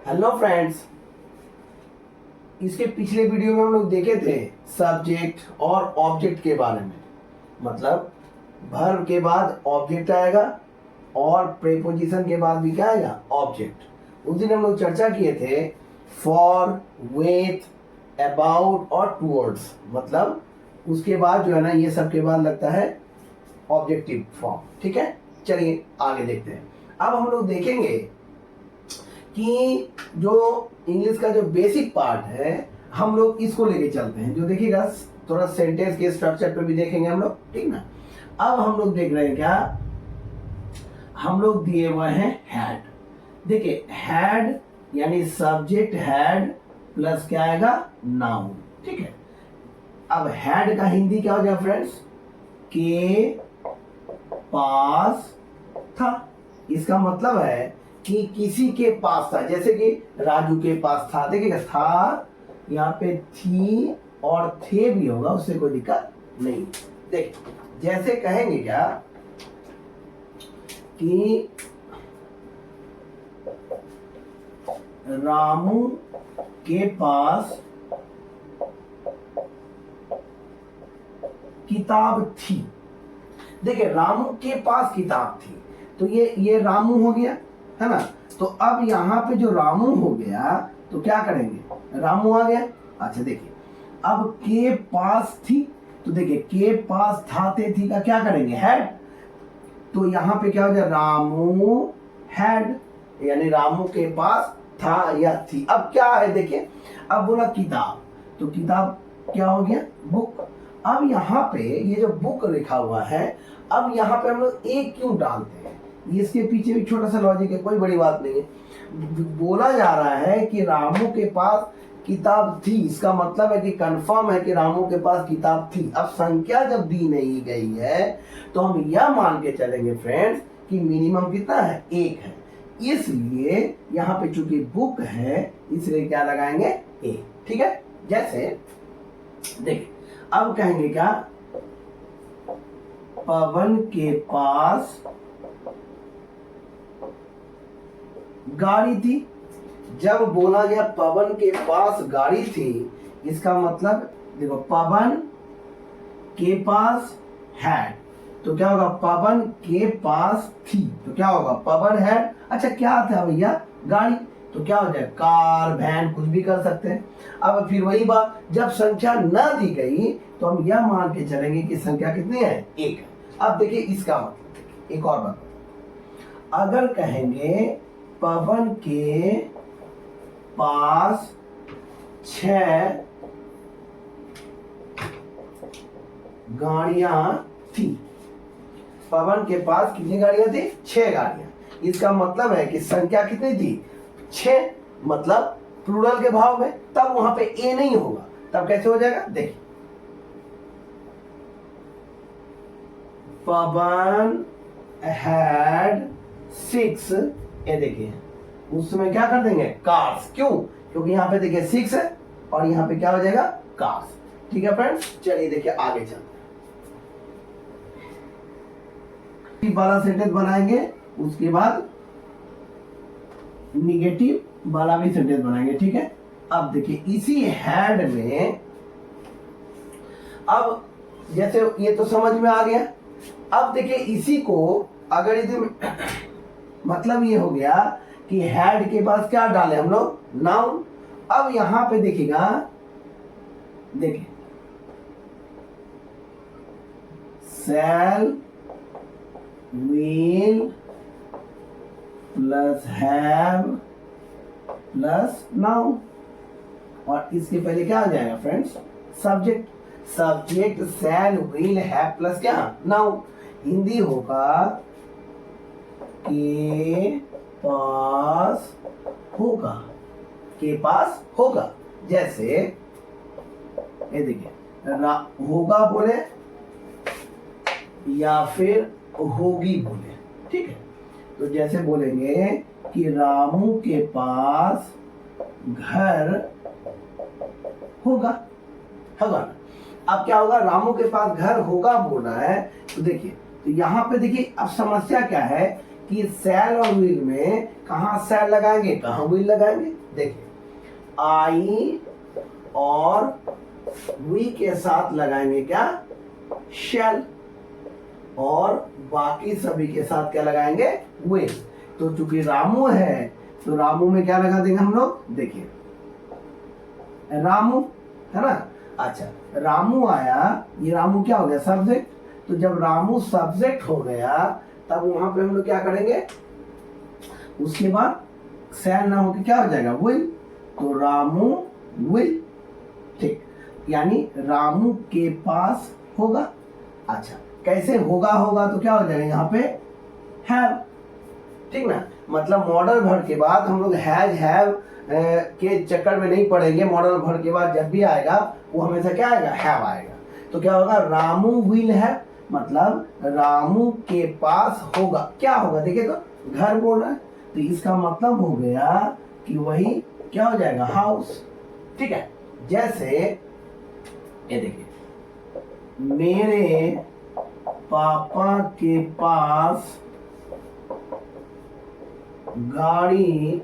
Hello friends, इसके पिछले video में हम लोग देखे थे सब्जेक्ट और ऑब्जेक्ट के बारे में। मतलब वर्ब के बाद ऑब्जेक्ट आएगा और प्रीपोजिशन के बाद भी क्या आएगा, ऑब्जेक्ट। उस दिन हम लोग चर्चा किए थे फॉर, विथ, अबाउट और टुवर्ड्स। मतलब उसके बाद जो है ना, ये सब के बाद लगता है ऑब्जेक्टिव फॉर्म। ठीक है, चलिए आगे देखते हैं। अब हम लोग देखेंगे कि जो इंग्लिश का जो बेसिक पार्ट है, हम लोग इसको लेके चलते हैं। जो देखिएगा, थोड़ा सेंटेंस के स्ट्रक्चर पे भी देखेंगे हम लोग, ठीक ना। अब हम लोग देख रहे हैं क्या, हम लोग दिए हुए हैं हैड। देखिए हैड यानी सब्जेक्ट हैड प्लस क्या आएगा, नाउन। ठीक है, अब हैड का हिंदी क्या हो जाएगा फ्रेंड्स, के पास था। इसका मतलब है कि किसी के पास था, जैसे कि राजू के पास था। देखिएगा, था यहाँ पे थी और थे भी होगा, उससे कोई दिक्कत नहीं। देखिए जैसे कहेंगे क्या कि रामू के पास किताब थी। देखिए रामू के पास किताब थी, तो ये रामू हो गया, है ना। तो अब यहाँ पे जो रामू हो गया, तो क्या करेंगे, रामू आ गया। अच्छा देखिए, अब के पास थी, तो देखिए के पास था ते थी का क्या करेंगे, हैड। तो यहाँ पे क्या हो जाए, रामू हैड, यानी रामू के पास था या थी। अब क्या है देखिए, अब बोला किताब, तो किताब क्या हो गया, बुक। अब यहाँ पे ये जो बुक लिखा हुआ है, अब यहाँ पे हम लोग एक क्यों डालते हैं, इसके पीछे भी छोटा सा लॉजिक है, कोई बड़ी बात नहीं है। बोला जा रहा है कि रामू के पास किताब थी, इसका मतलब है कि कंफर्म है कि रामू के पास किताब थी। अब संख्या जब दी नहीं गई है, तो हम यह मान के चलेंगे फ्रेंड्स कि मिनिमम कितना है, एक है। इसलिए यहाँ पे चूंकि बुक है, इसलिए क्या लगाएंगे, एक। ठीक है, जैसे देखिए अब कहेंगे क्या, पवन के पास गाड़ी थी। जब बोला गया पवन के पास गाड़ी थी, इसका मतलब देखो, पवन के पास हैड, तो क्या होगा, पवन के पास थी, तो क्या होगा, पवन हैड। अच्छा क्या था भैया, गाड़ी, तो क्या हो जाए, कार, वैन, कुछ भी कर सकते हैं। अब फिर वही बात, जब संख्या न दी गई तो हम यह मान के चलेंगे कि संख्या कितनी है, एक है। अब देखिए इसका मतलब, एक और बात, अगर कहेंगे पवन के पास 6 गाड़ियां थी। पवन के पास कितनी गाड़ियां थी, 6 गाड़ियां। इसका मतलब है कि संख्या कितनी थी, 6, मतलब प्लूरल के भाव में। तब वहां पे ए नहीं होगा, तब कैसे हो जाएगा, देखिए पवन हैड 6, ये देखिए उस समय क्या कर देंगे, कार्स। क्यों, क्योंकि यहाँ पे देखिए 6 है और यहाँ पे क्या हो जाएगा, कार्स। ठीक है फ्रेंड्स, चलिए देखिए आगे चलते हैं। वाला सेंटेंस बनाएंगे, उसके बाद निगेटिव वाला भी सेंटेंस बनाएंगे। ठीक है, अब देखिए इसी हैड में, अब जैसे ये तो समझ में आ गया। अब देखिए इसी को अगर इधर मतलब ये हो गया कि हैड के पास क्या डाले हम लोग, नाउन। अब यहां पे देखिएगा, देखिए shall, will plus have plus noun, और इसके पहले क्या आ जाएगा friends, subject. Subject shall, will, have plus क्या, नाउन। हिंदी होगा के पास होगा, के पास होगा। जैसे ये देखिए, होगा बोले या फिर होगी बोले। ठीक है, तो जैसे बोलेंगे कि रामू के पास घर होगा, होगा ना। अब क्या होगा, रामू के पास घर होगा बोल रहा है, तो देखिए, तो यहाँ पे देखिए अब समस्या क्या है कि शैल और विल में कहाँ शैल लगाएंगे, कहाँ विल लगाएंगे। देखिए आई और वी के साथ लगाएंगे क्या, शैल, और बाकी सभी के साथ क्या लगाएंगे, विल। तो चूंकि रामू है तो रामू में क्या लगा देंगे हम लोग, देखिए रामू है ना। अच्छा रामू आया, ये रामू क्या हो गया, सब्जेक्ट। तो जब रामू सब्जेक्ट हो गया तब वहां पे हम लोग क्या करेंगे, उसके बाद शैल ना होके क्या हो जाएगा, विल। तो रामू विल, ठीक, यानी रामू के पास होगा। अच्छा कैसे होगा, होगा तो क्या हो जाएगा यहाँ पे हैव, ठीक ना। मतलब मॉडल वर्ब के बाद हम लोग हैज हैव के चक्कर में नहीं पड़ेंगे। मॉडल वर्ब के बाद जब भी आएगा वो हमेशा क्या आएगा, हैव आएगा। तो क्या होगा, रामू विल हैव, मतलब रामू के पास होगा, क्या होगा, देखिए तो घर बोल रहा है, तो इसका मतलब हो गया कि वही क्या हो जाएगा, हाउस। ठीक है, जैसे ये देखिए मेरे पापा के पास गाड़ी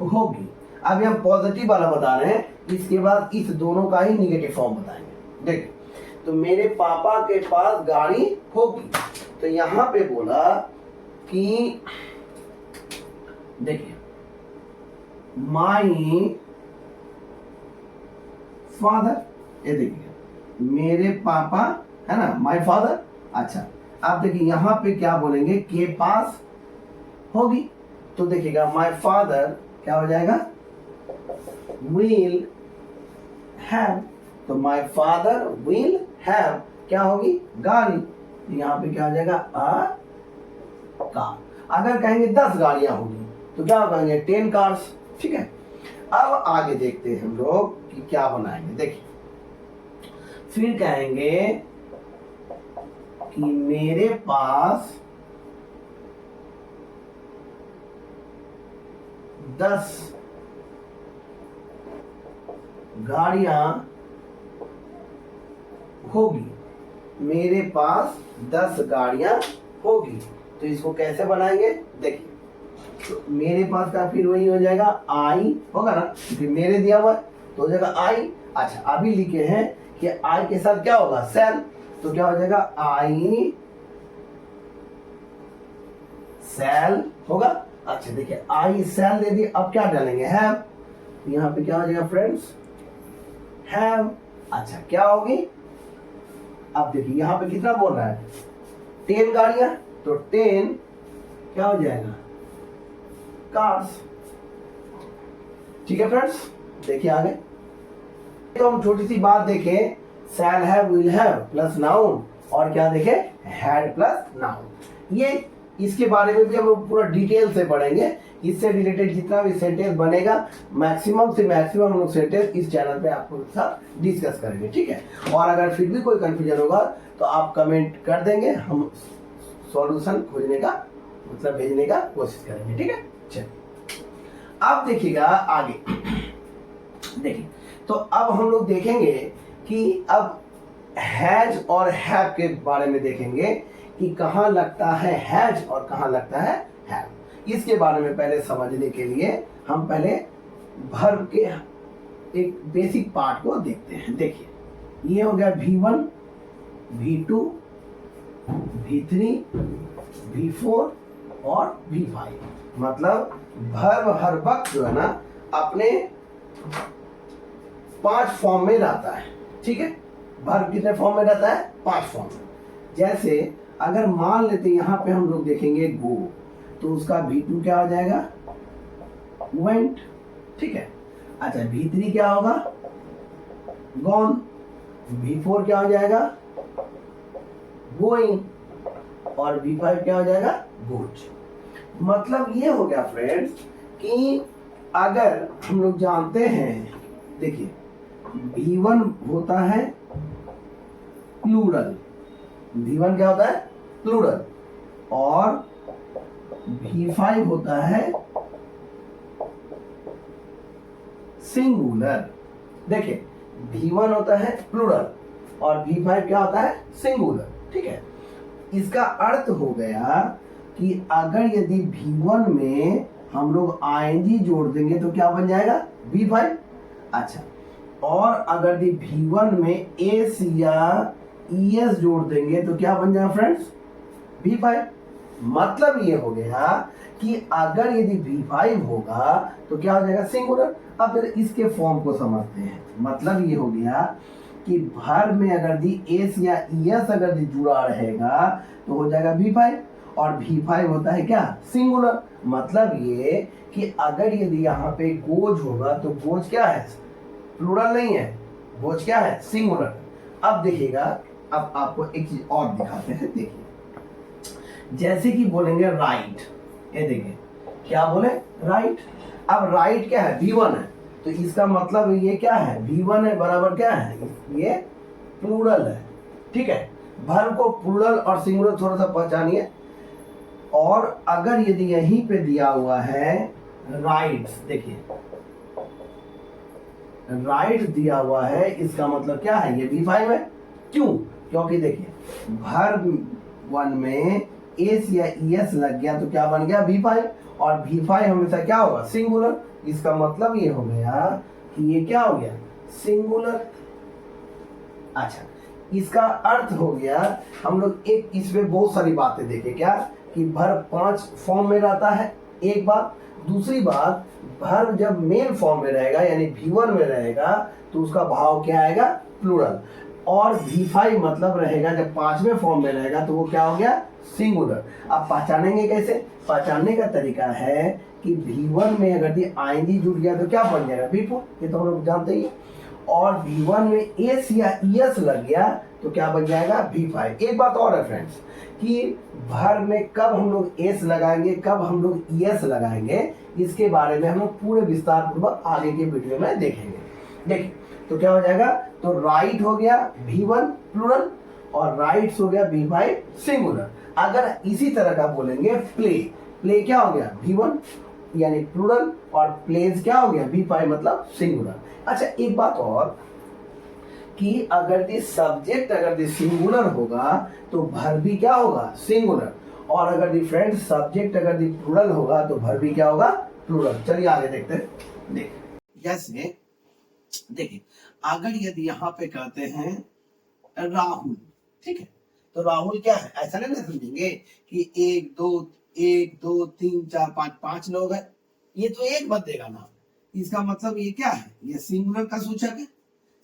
होगी। अभी हम पॉजिटिव वाला बता रहे हैं, इसके बाद इस दोनों का ही निगेटिव फॉर्म बताएंगे। देखिए तो मेरे पापा के पास गाड़ी होगी, तो यहां पे बोला कि देखिए माई फादर, ये देखिए मेरे पापा है ना, माई फादर। अच्छा आप देखिए यहां पे क्या बोलेंगे, के पास होगी, तो देखिएगा माई फादर क्या हो जाएगा, विल हैव। तो माई फादर विल हैव क्या होगी, गाड़ी। तो यहाँ पे क्या हो जाएगा, अ कार। अगर कहेंगे 10 गाड़ियां होगी तो क्या कहेंगे, 10 कार्स। ठीक है, अब आगे देखते हैं हम लोग कि क्या बनाएंगे। देखिए फिर कहेंगे कि मेरे पास 10 गाड़ियां होगी, मेरे पास 10 गाड़ियां होगी। तो इसको कैसे बनाएंगे, देखिए तो मेरे पास का फिर वही हो जाएगा, आई होगा ना, फिर मेरे दिया हुआ तो हो जाएगा आई। अच्छा अभी लिखे हैं कि आई के साथ क्या होगा, सेल, तो क्या हो जाएगा, आई सेल होगा। अच्छा देखिए आई सेल दे दी, अब क्या डालेंगे, हैव। यहाँ पे क्या हो जाएगा फ्रेंड्स, हैव। अच्छा क्या होगी, अब देखिए यहाँ पे कितना बोल रहा है, 10 गाड़ियां, तो 10 क्या हो जाएगा, कार्स। ठीक है फ्रेंड्स, देखिए आगे तो हम छोटी सी बात देखें, shall have will have plus noun, और क्या देखें, हैड प्लस नाउन। ये इसके बारे में भी हम लोग पूरा डिटेल से पढ़ेंगे। इससे रिलेटेड जितना भी सेंटेंस बनेगा मैक्सिमम से मैक्सिमम हम लोग सेंटेंस इस चैनल पे आपको साथ डिस्कस करेंगे। ठीक है, और अगर फिर भी कोई कंफ्यूजन होगा तो आप कमेंट कर देंगे, हम सॉल्यूशन खोजने का मतलब भेजने का कोशिश करेंगे। ठीक है, चलिए अब देखिएगा आगे। देखिए तो अब हम लोग देखेंगे कि अब हैज और हैव के बारे में देखेंगे कि कहाँ लगता है हैज और कहाँ लगता है हैव। इसके बारे में पहले समझने के लिए हम पहले वर्ब के एक बेसिक पार्ट को देखते हैं। देखिए ये हो गया V1, V2, V3, V4 और V5। मतलब वर्ब हर वक्त जो है ना अपने 5 फॉर्म में रहता है। ठीक है, वर्ब कितने फॉर्म में रहता है, 5 फॉर्म में। जैसे अगर मान लेते यहाँ पे हम लोग देखेंगे गो, तो उसका V2 क्या हो जाएगा, वेंट। ठीक है, अच्छा V3 क्या होगा, गॉन। V4 क्या हो जाएगा, गोइंग, और V5 क्या हो जाएगा, गोज। मतलब ये हो गया फ्रेंड्स कि अगर हम लोग जानते हैं, देखिए V1 होता है प्लूरल, V1 क्या होता है प्लूरल, और V5 होता है सिंगुलर। देखिए V1 होता है प्लूरल और V5 क्या होता है सिंगुलर। ठीक है, इसका अर्थ हो गया कि अगर यदि V1 में हम लोग ing जोड़ देंगे तो क्या बन जाएगा V5। अच्छा, और अगर यदि V1 में s या es जोड़ देंगे तो क्या बन जाएगा फ्रेंड्स V5। मतलब ये हो गया कि अगर यदि V5 होगा तो क्या हो जाएगा सिंगुलर। अब फिर इसके फॉर्म को समझते हैं। मतलब ये हो गया कि भर में अगर दी एस या ईएस अगर दी जुड़ा रहेगा तो हो जाएगा V5, और V5 होता है क्या सिंगुलर। मतलब ये कि अगर यदि यहाँ पे गोज होगा तो गोज क्या है प्लूरल नहीं है, गोज क्या है सिंगुलर। अब देखिएगा, अब आपको एक चीज और दिखाते हैं। देखिए जैसे कि बोलेंगे राइट, ये देखिए क्या बोले राइट। अब राइट क्या है V1 है, तो इसका मतलब ये क्या है V1 है बराबर क्या है ये प्लूरल है। ठीक है, वर्ब को प्लूरल और सिंगुलर थोड़ा सा पहचानिए। और अगर यदि यहीं पे दिया हुआ है राइट्स, देखिए राइट दिया हुआ है, इसका मतलब क्या है ये V5 है। क्यों? क्योंकि देखिए वर्ब 1 में एस या ईएस लग गया तो क्या बन गया V5, और V5 हमेशा क्या होगा सिंगुलर। इसका मतलब ये हो गया कि ये क्या हो गया सिंगुलर। अच्छा, इसका अर्थ हो गया हम लोग एक इसमें बहुत सारी बातें देखे क्या कि वर्ब 5 फॉर्म में रहता है, एक बात। दूसरी बात वर्ब जब मेन फॉर्म में रहेगा यानी V1 में रहेगा तो उसका भाव क्या आएगा प्लूरल, और V5 मतलब रहेगा जब 5वें फॉर्म में रहेगा तो वो क्या हो गया सिंगुलर। अब पहचानेंगे कैसे? पहचानने का तरीका है कि V1 में अगर ing जुड़ गया तो क्या बन जाएगा V4, ये तो हम लोग जानते ही। और V1 में एस या ईएस लग गया तो क्या बन जाएगा V5। एक बात और है फ्रेंड्स कि वर्ब में कब हम लोग एस लगाएंगे कब हम लोग ईएस लगाएंगे इसके बारे में हम लोग पूरे विस्तार पूर्वक आगे के वीडियो में देखेंगे। देखिए तो क्या हो जाएगा, तो राइट हो गया V1 प्लूरल और राइट्स हो गया V5 सिंगुलर। अगर इसी तरह का बोलेंगे प्ले, प्ले क्या हो गया V1 यानी प्लूरल और प्लेज क्या हो गया V5 मतलब सिंगुलर। अच्छा, एक बात और कि अगर दी सब्जेक्ट अगर दी सिंगुलर होगा तो वर्ब भी क्या होगा सिंगुलर, और अगर दी फ्रेंड सब्जेक्ट अगर दी प्लूरल होगा तो वर्ब भी क्या होगा प्लूरल। चलिए आगे देखते हैं। देखिए जैसे देखिए अगर यदि यहाँ पे कहते हैं राहुल, ठीक है, तो राहुल क्या है ऐसा नहीं ना समझेंगे कि एक दो तीन चार पांच पांच लोग हैं, ये तो एक मत देगा ना। इसका मतलब ये क्या है ये सिंगुलर का सूचक है।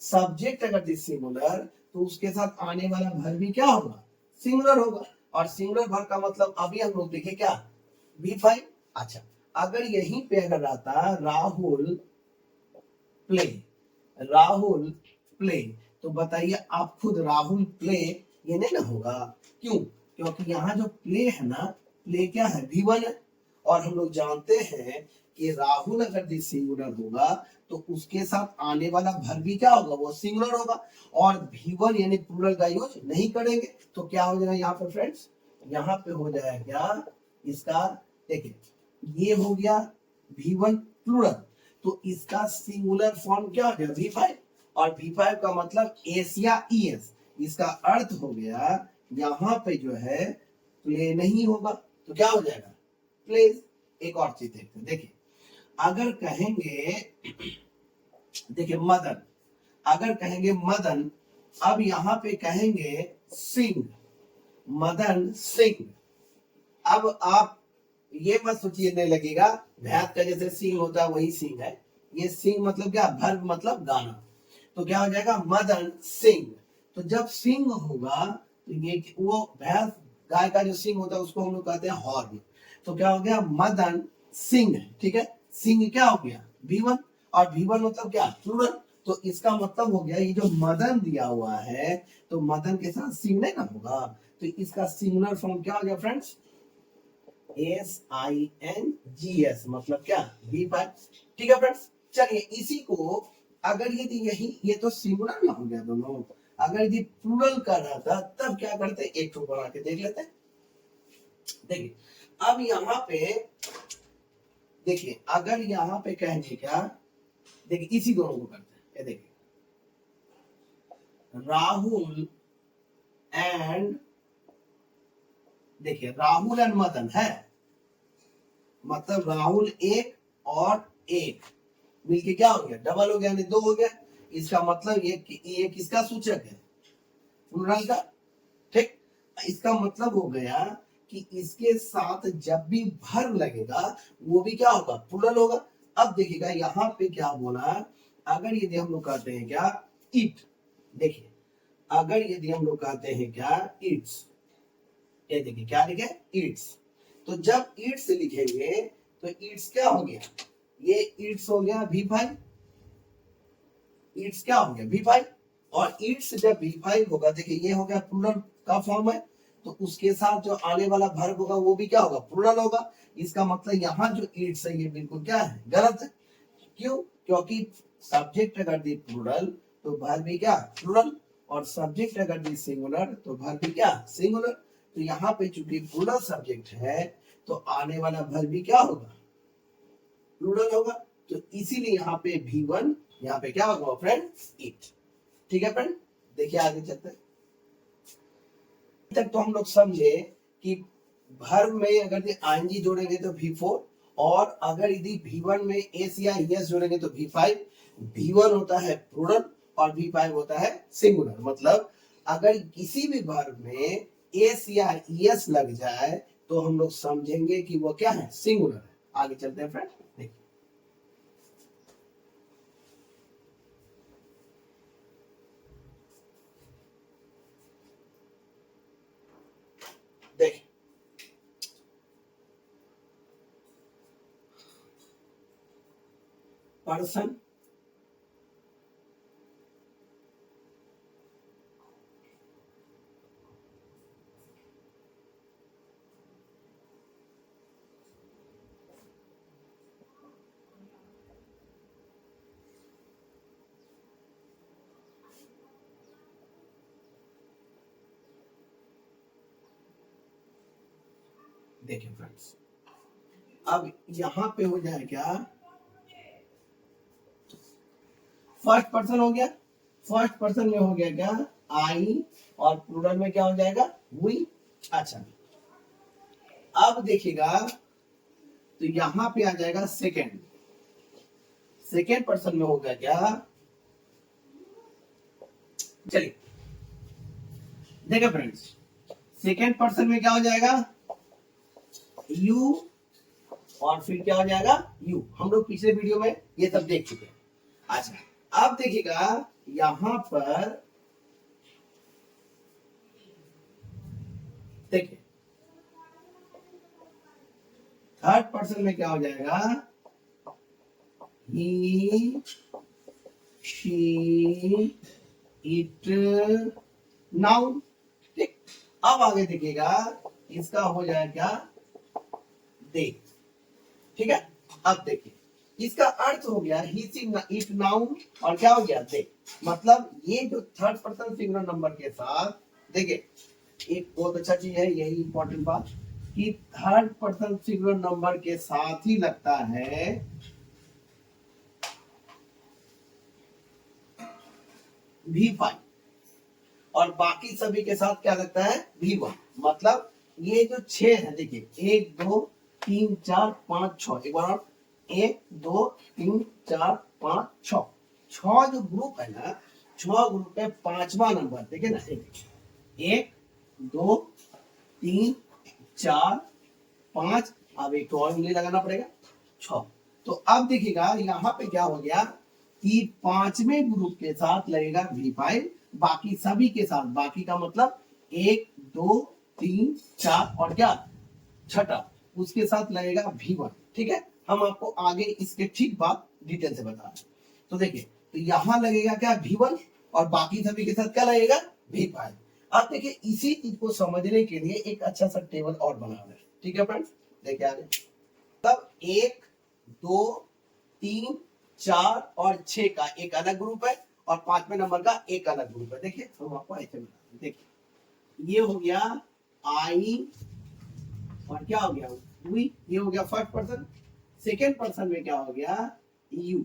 सब्जेक्ट अगर सिंगुलर तो उसके साथ आने वाला वर्ब भी क्या होगा सिंगुलर होगा, और सिंगुलर वर्ब का मतलब अभी हम लोग देखे क्या V5। अच्छा, अगर यहीं पे अगर रहता राहुल प्ले, राहुल प्ले, तो बताइए आप खुद राहुल प्ले ये नहीं ना होगा। क्यों? क्योंकि यहाँ जो प्ले है ना, प्ले क्या है V1 है, और हम लोग जानते हैं कि राहुल अगर सिंगुलर होगा तो उसके साथ आने वाला वर्ब भी क्या होगा वो सिंगुलर होगा, और V1 यानी प्लूरल का यूज नहीं करेंगे तो क्या हो जाएगा यहाँ पे फ्रेंड्स, यहाँ पे हो जाएगा इसका देखिए ये हो गया V1 प्लूरल, तो इसका सिंगुलर फॉर्म क्या हो गया V5, और V5 का मतलब एस या ईएस। इसका अर्थ हो गया यहाँ पे जो है प्ले नहीं होगा तो क्या हो जाएगा प्लेज। एक और चीज देखते हैं। देखिए अगर कहेंगे देखिए मदन, अगर कहेंगे मदन, अब यहाँ पे कहेंगे सिंह, मदन सिंह। अब आप ये मत सोचिए नहीं लगेगा भैंस का जैसे सिंह होता है वही सिंह है, ये सिंह मतलब क्या वर्ब मतलब गाना, तो क्या हो जाएगा मदन सिंह। तो जब सिंह होगा तो ये वो भैंस गाय का जो सिंह होता है उसको हम लोग कहते हैं हॉर्न, तो क्या हो गया मदन सिंह। ठीक है, सिंह क्या हो गया V1, और V1 मतलब क्या प्लूरल, तो इसका मतलब हो गया ये जो मदन दिया हुआ है तो मदन के साथ सिंह नहीं ना होगा, तो इसका सिंगुलर फॉर्म क्या हो गया फ्रेंड्स SINGS मतलब क्या V5। ठीक है फ्रेंड्स, चलिए इसी को अगर यदि यही ये तो सिंगुलर ना हो गया दोनों, अगर यदि प्लूरल कर रहा था तब क्या करते एक ठो बना के देख लेते हैं। देखिए अब यहाँ पे देखिए अगर यहाँ पे कहेंगे क्या, देखिए इसी दोनों को करते हैं। ये देखिए राहुल एंड देखिए राहुल एंड मदन है, मतलब राहुल एक और एक मिलके क्या हो गया, डबल हो गया, यानी दो हो गया। इसका मतलब ये किसका सूचक है, प्लूरल का। ठीक, इसका मतलब हो गया कि इसके साथ जब भी भर लगेगा वो भी क्या होगा, प्लूरल होगा। अब देखिएगा यहाँ पे क्या बोला, अगर यदि हम लोग कहते हैं क्या इट, देखिए अगर यदि हम लोग कहते हैं क्या इट्स, ये देखिए क्या लिखे इट्स, तो जब इट्स लिखेंगे तो इट्स क्या हो गया, ये इट्स हो गया V5, इट्स क्या हो गया V5, और इट्स जब V5 होगा, देखिए ये हो गया प्लूरल का फॉर्म है, तो उसके साथ जो आने वाला वर्ब होगा वो भी क्या होगा, प्लूरल होगा। इसका मतलब यहाँ जो इट्स है ये बिल्कुल क्या है, गलत है। क्यों, क्योंकि सब्जेक्ट अगर दी प्लूरल तो वर्ब भी क्या प्लूरल, और सब्जेक्ट अगर दी सिंगुलर तो वर्ब भी क्या सिंगुलर। तो यहाँ पे चूंकि प्लूरल सब्जेक्ट है तो आने वाला वर्ब भी क्या होगा, प्लूरल होगा। तो इसीलिए यहाँ पे V1 यहाँ पे क्या होगा फ्रेंड, इट। ठीक है फ्रेंड, देखिए आगे चलते हैं। तक तो हम लोग समझे कि वर्ब में अगर आईएनजी जोड़ेंगे तो V4, और अगर यदि V1 में एस या एस जोड़ेंगे तो V5। V1 होता है प्लूरल और V5 होता है सिंगुलर। मतलब अगर किसी भी वर्ब में एस या एस लग जाए तो हम लोग समझेंगे कि वो क्या है, सिंगुलर है। आगे चलते हैं फ्रेंड, देखिए देखिए पर्सन, देखिए फ्रेंड्स अब यहां पे हो जाए क्या, फर्स्ट पर्सन हो गया, फर्स्ट पर्सन में हो गया क्या आई, और प्लूरल में क्या हो जाएगा वी। अच्छा अब देखिएगा तो यहां पे आ जाएगा सेकेंड, सेकेंड पर्सन में हो गया क्या, चलिए देखिए फ्रेंड्स सेकेंड पर्सन में क्या हो जाएगा यू, और फिर क्या हो जाएगा यू। हम लोग पिछले वीडियो में ये सब देख चुके हैं। अच्छा अब देखिएगा यहां पर देखिए थर्ड पर्सन में क्या हो जाएगा, ही शी इट नाउन। ठीक, अब आगे देखिएगा इसका हो जाएगा क्या दे। ठीक है, अब देखिए इसका अर्थ हो गया ही सी इट नाउन, और क्या हो गया दे। मतलब ये जो थर्ड पर्सन सिंगुलर नंबर के साथ, देखिए एक बहुत अच्छा चीज है, यही इंपॉर्टेंट बात कि थर्ड पर्सन सिंगुलर नंबर के साथ ही लगता है V5, और बाकी सभी के साथ क्या लगता है V1। मतलब ये जो 6 है, देखिए 1 2 3 4 5 6, एक बार और 1 2 3 4 5 6, 6 जो ग्रुप है ना, 6 ग्रुप में पांचवा नंबर देखिए ना, 1 2 3 4 5, अब एक तो और उंगली लगाना पड़ेगा 6। तो अब देखिएगा यहाँ पे क्या हो गया कि पांचवें ग्रुप के साथ लगेगा V5, बाकी सभी के साथ, बाकी का मतलब 1 2 3 4 और क्या छठा उसके साथ लगेगा V1। ठीक है, हम आपको आगे इसके ठीक बात डिटेल से बता रहे हैं। तो देखिए तो यहां लगेगा क्या V1, और बाकी सभी के साथ क्या लगेगा V5। अब देखिए इसी चीज को समझने के लिए एक अच्छा सा टेबल और बना रहे हैं। ठीक है फ्रेंड्स, देखिए आगे तब 1 2 3 4 और 6 का एक अलग ग्रुप है, और पांचवें नंबर का एक अलग ग्रुप है। देखिए हम आपको ऐसे बता, देखिए ये हो गया आई, और क्या हो गया वी, ये हो गया फर्स्ट पर्सन। सेकेंड पर्सन में क्या हो गया यू।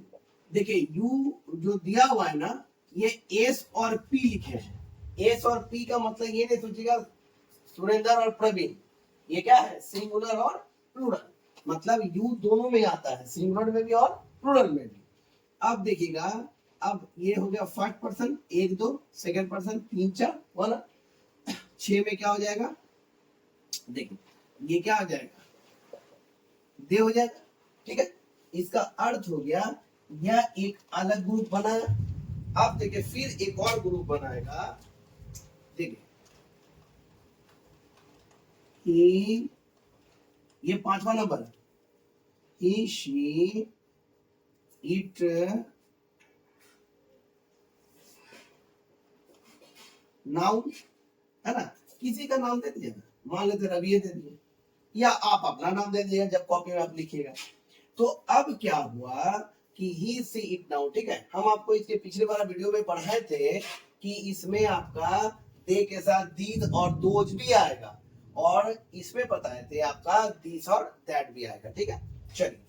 देखिए यू जो दिया हुआ है ना, ये एस और पी लिखे हैं। एस और पी का मतलब ये नहीं सोचिएगा सुरेंद्र और प्रवीण, ये क्या है, सिंगुलर और प्लूरल, मतलब यू दोनों में आता है, सिंगुलर में भी और प्लूरल में भी। अब देखिएगा, अब ये हो गया फर्स्ट पर्सन 1 2, सेकंड पर्सन 3 4 बोला, 6 में क्या हो जाएगा, देखिए ये क्या हो जाएगा, दे हो जाएगा, ठीक है। इसका अर्थ हो गया यह एक अलग ग्रुप बनाया। अब देखिए फिर एक और ग्रुप बनाएगा, देखिए ये 5वां नंबर है, ही शी इट नाउन, है ना, किसी का नाम दे दिया, मान लेते रवि दे दिए, या आप अपना नाम दे दिए जब कॉपी में आप लिखिएगा। तो अब क्या हुआ कि ही सी इट नाउ, ठीक है। हम आपको इसके पिछले वाला वीडियो में पढ़ाए थे कि इसमें आपका दे के साथ दीद और दोज भी आएगा, और इसमें बताए थे आपका दिस और दैट भी आएगा, ठीक है। चलिए,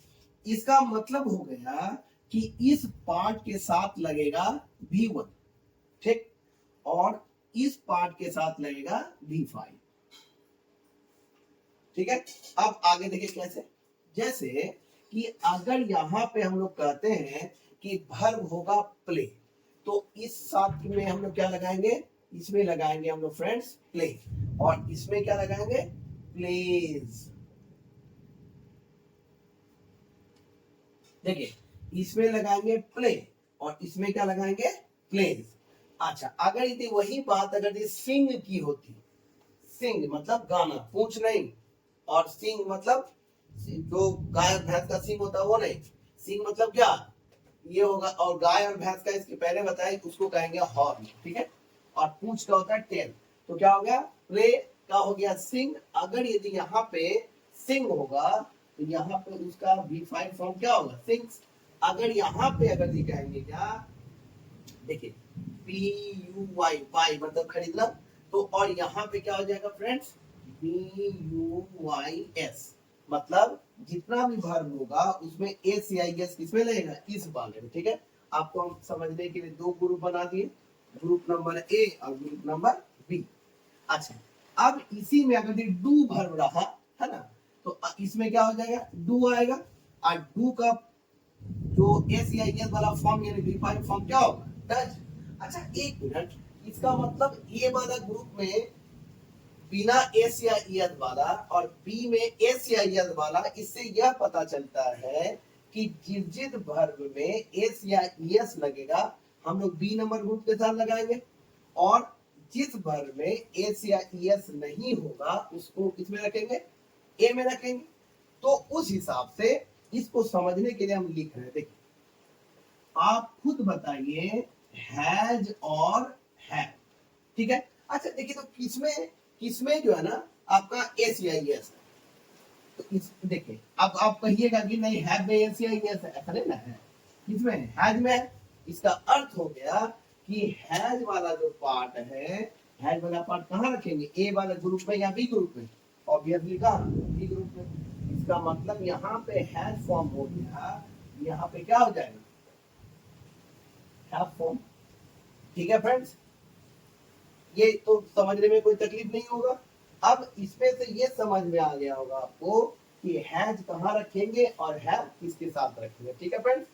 इसका मतलब हो गया कि इस पार्ट के साथ लगेगा V1, ठीक, और इस पार्ट के साथ लगेगा V5, ठीक है। अब आगे देखिए कैसे, जैसे कि अगर यहां पे हम लोग कहते हैं कि वर्ब होगा प्ले, तो इस साथ में हम लोग क्या लगाएंगे, इसमें लगाएंगे हम लोग फ्रेंड्स प्ले, और इसमें क्या लगाएंगे, प्लेज। देखिए इसमें लगाएंगे प्ले और इसमें क्या लगाएंगे, प्लेज। अच्छा, अगर यदि वही बात अगर ये सिंग की होती, सिंग मतलब गाना, पूछ नहीं, और सिंग मतलब जो गाय और भैंस का सिंग होता है वो नहीं, सिंग मतलब क्या, ये होगा, और गाय और भैंस का इसके पहले बताया उसको कहेंगे हॉर्न, ठीक है, और पूंछ का होता है टेल। तो क्या हो गया, प्ले का हो गया सिंग, अगर यदि यहाँ पे सिंग होगा तो यहाँ पे उसका V5 फॉर्म क्या होगा, सिंग्स। अगर यहाँ पे अगर ये कहेंगे क्या, देखिए PUY, वाई मतलब खरीदना, तो और यहाँ पे क्या हो जाएगा फ्रेंड्स, BUYS, मतलब जितना भी वर्ब होगा उसमें ACIS किसमें लगेगा, इस वाले में, ठीक है। आपको हम समझने के लिए 2 ग्रुप बना दिए, ग्रुप नंबर A और ग्रुप नंबर B। अच्छा, अब इसी में अगर डू वर्ब रहा है ना, तो इसमें क्या हो जाएगा, डू आएगा, और डू का जो ACIS वाला फॉर्म यानी V5 फॉर्म क्या होगा, डज। अच्छा एक मिनट, इसका मतलब ए वाला ग्रुप में बिना एस या ईयत वाला और बी में एस या ईयत वाला, इससे यह पता चलता है कि जिस जिस वर्ब में एस या ईएस लगेगा हम लोग बी नंबर ग्रुप के साथ लगाएंगे, और जिस वर्ब में एस या ईएस नहीं होगा उसको किसमें रखेंगे, ए में रखेंगे। तो उस हिसाब से इसको समझने के लिए हम लिख रहे हैं, देखिए आप खुद बताइए, हैज और है, ठीक है। अच्छा देखिए, तो किसमें किसमें जो है ना आपका एस या एस है, तो इस देखिए अब आप कहिएगा कि नहीं हैव में एस या एस है, ऐसा नहीं ना है, किसमें हैज में है। इसका अर्थ हो गया कि हैज वाला जो पार्ट है, हैज वाला पार्ट कहाँ रखेंगे, ए वाले ग्रुप में या बी ग्रुप में, ऑब्वियसली कहाँ, बी ग्रुप में। इसका मतलब यहाँ पे हैज फॉर्म हो गया, यहाँ पे क्या हो जाएगा, हैव फॉर्म, ठीक है फ्रेंड्स। ये तो समझने में कोई तकलीफ नहीं होगा। अब इसमें से ये समझ में आ गया होगा आपको कि हैज कहाँ रखेंगे और हैव किसके साथ रखेंगे, ठीक है फ्रेंड्स।